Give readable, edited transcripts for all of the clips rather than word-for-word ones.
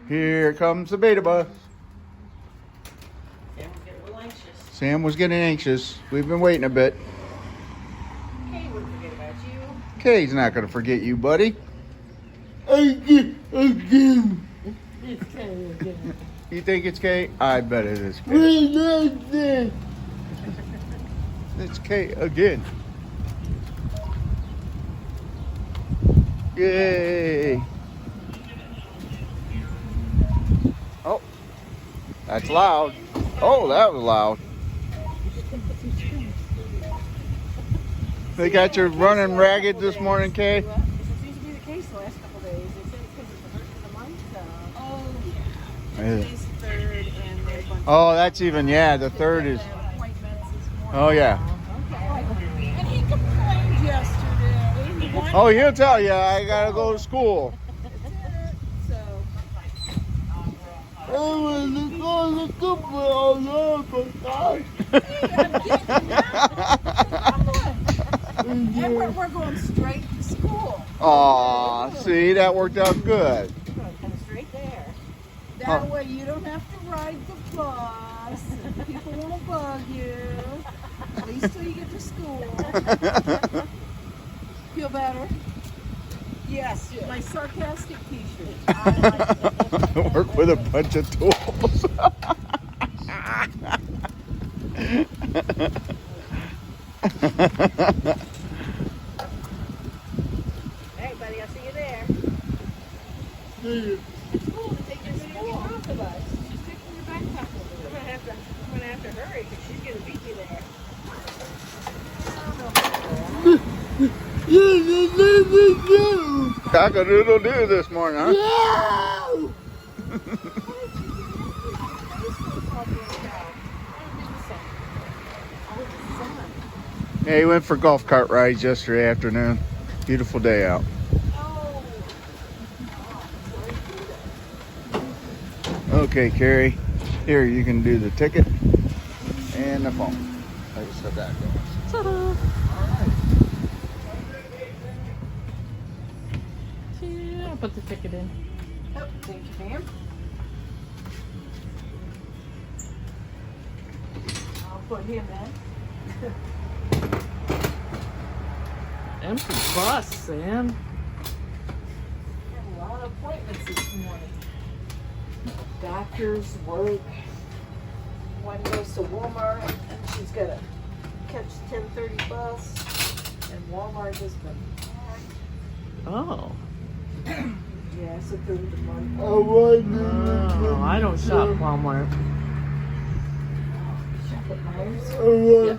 Here comes the Bata Bus. Sam was getting a little anxious. Sam was getting anxious. We've been waiting a bit. Kay wouldn't forget about you. Kay's not going to forget you, buddy. It's Kay again. You think it's Kay? I bet it is Kay. It's Kay again. Yay. Oh, that's loud. Oh, that was loud. They got you running ragged this morning, Kay? It seems to be the case the last couple of days. They said it's because it's the first of the month. Oh, yeah. Yeah. Today's the third, and there's a bunch Oh, that's even, yeah, the third is. appointments this morning. Oh, yeah. Okay. And he complained yesterday. He wanted Oh, he'll tell you, I gotta go to school. So. I want to go to football. And we're going straight to school. Aw, see, that worked out good. Kind of straight there. That way you don't have to ride the bus. And people won't bug you. At least till you get to school. Feel better? Yes, my sarcastic t-shirt. I like it. Work with a bunch of tools. Hey, buddy, I'll see you there. It's cool to take your video off the bus. She's taking your backpack over there. I'm gonna have to hurry because she's gonna beat you there. Cock-a-doodle-doo this morning, huh? Yeah, he went for golf cart rides yesterday afternoon. Beautiful day out. Okay, Carrie. Here, you can do the ticket and the phone. I just said that. Ta-da! Yeah, I'll put the ticket in. Oh, thank you, ma'am. I'll put him in. Empty bus, Sam. Had a lot of appointments this morning. Doctors, work. One goes to Walmart, and she's got to catch 10:30 bus. And Walmart has been packed. Oh. Yeah, it's a third of the month. Oh, I don't shop Walmart. Shop at Myers? Yes.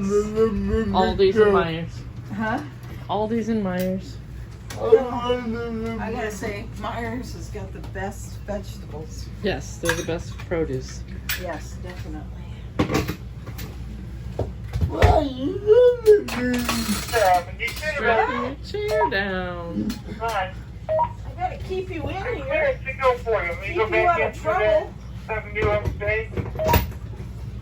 Aldi's and Myers. Huh? Aldi's and Myers. I gotta say, Myers has got the best vegetables. Yes, they're the best produce. Yes, definitely. Strap your chair down. I gotta keep you in here. Where's to go for you? Keep you out of trouble. Having you on stage?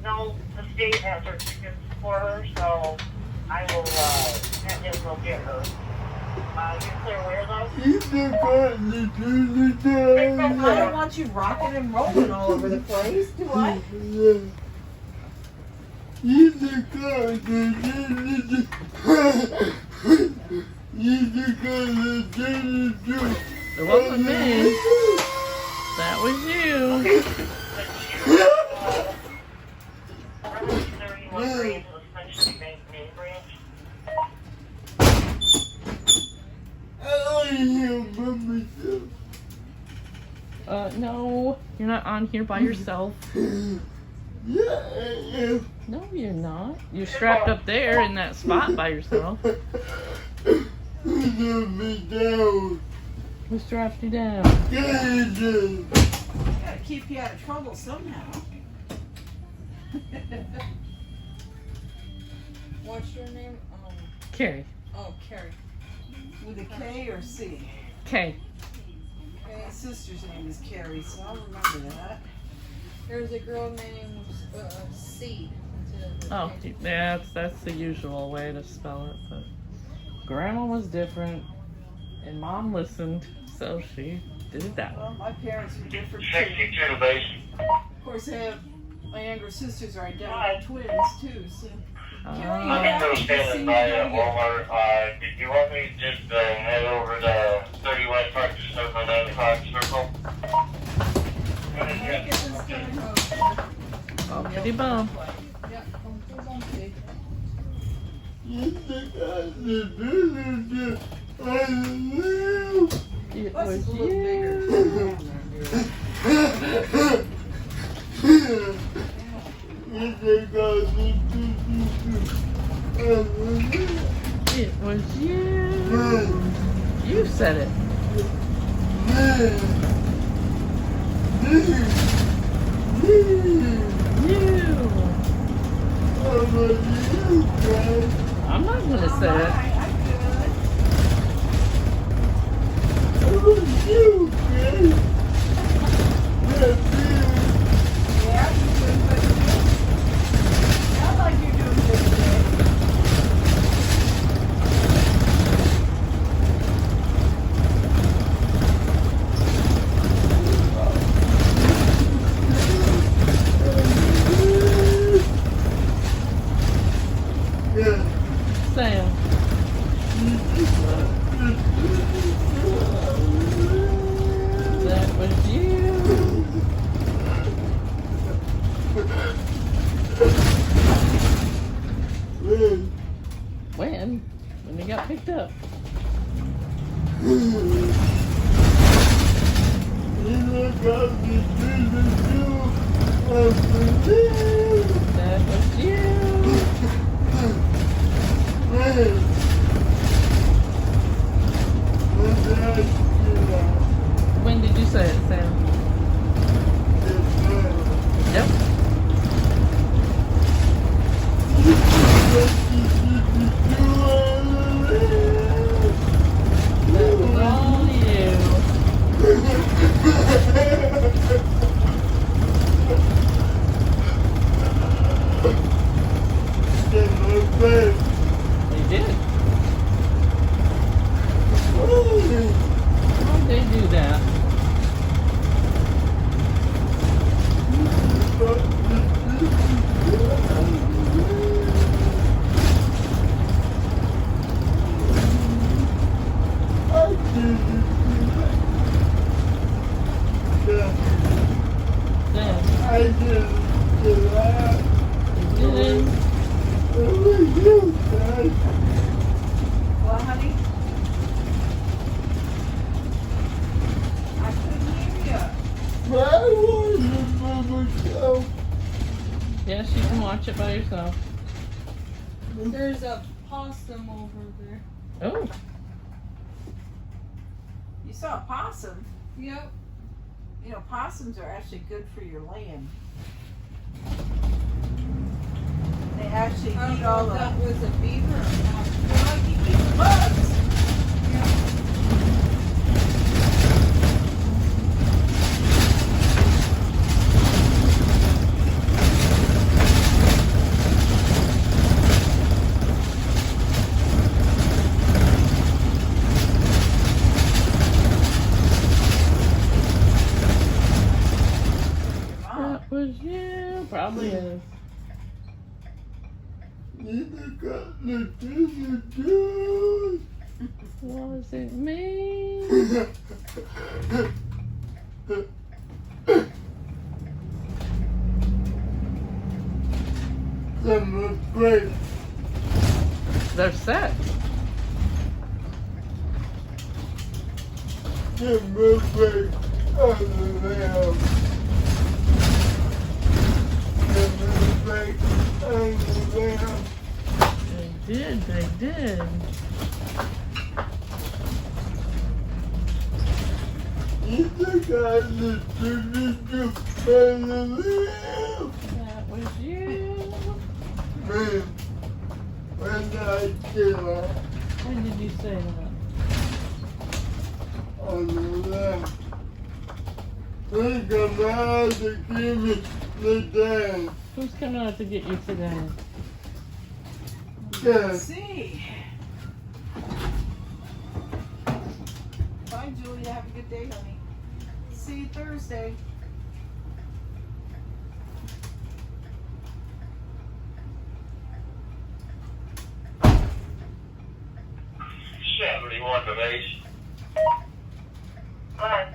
No, the state has her tickets for her, so I will, have him go get her. You clear where though? I don't want you rocking and rolling all over the place, do I? It wasn't me. That was you. No, you're not on here by yourself. No, you're not. You're strapped up there in that spot by yourself. Who strapped you down? Gotta keep you out of trouble somehow. What's your name? Carrie. Oh, Carrie. With a K or C? K. My sister's name is Carrie, so I'll remember that. There's a girl named C. Oh, yeah, that's the usual way to spell it, but Grandma was different, and Mom listened, so she did that one. Well, my parents are different too. 62 to base. Of course, my younger sisters are identical twins too. So I'm Yeah. still standing by at Walmart. Did you want me to just head over to 30 West Park to start my 9 o'clock circle? Get this done. Bumpity bump. Yeah, bumpy, bumpy. It Plus was it's a little you. It was you. You said it. You. I'm not gonna say it. Sam. That was you. When? When he got picked up. That was you. When did you say it, Sam? Yep. That was all you. They did. Why'd they do that? Sam, they didn't. Well, honey, I couldn't hear you. Yes, you can watch it by yourself. There's a possum over there. Oh, You saw a possum. Yep. You know, possums are actually good for your land. They actually I don't eat know all if the. that was a beaver or not. They like to eat the bugs. that was you. Probably is. Was it me? They're set. They did, they did. That was you. When did you say that? Who's coming out to get you today? Let's see. Bye, Julia. Have a good day, honey. see you Thursday. Bye.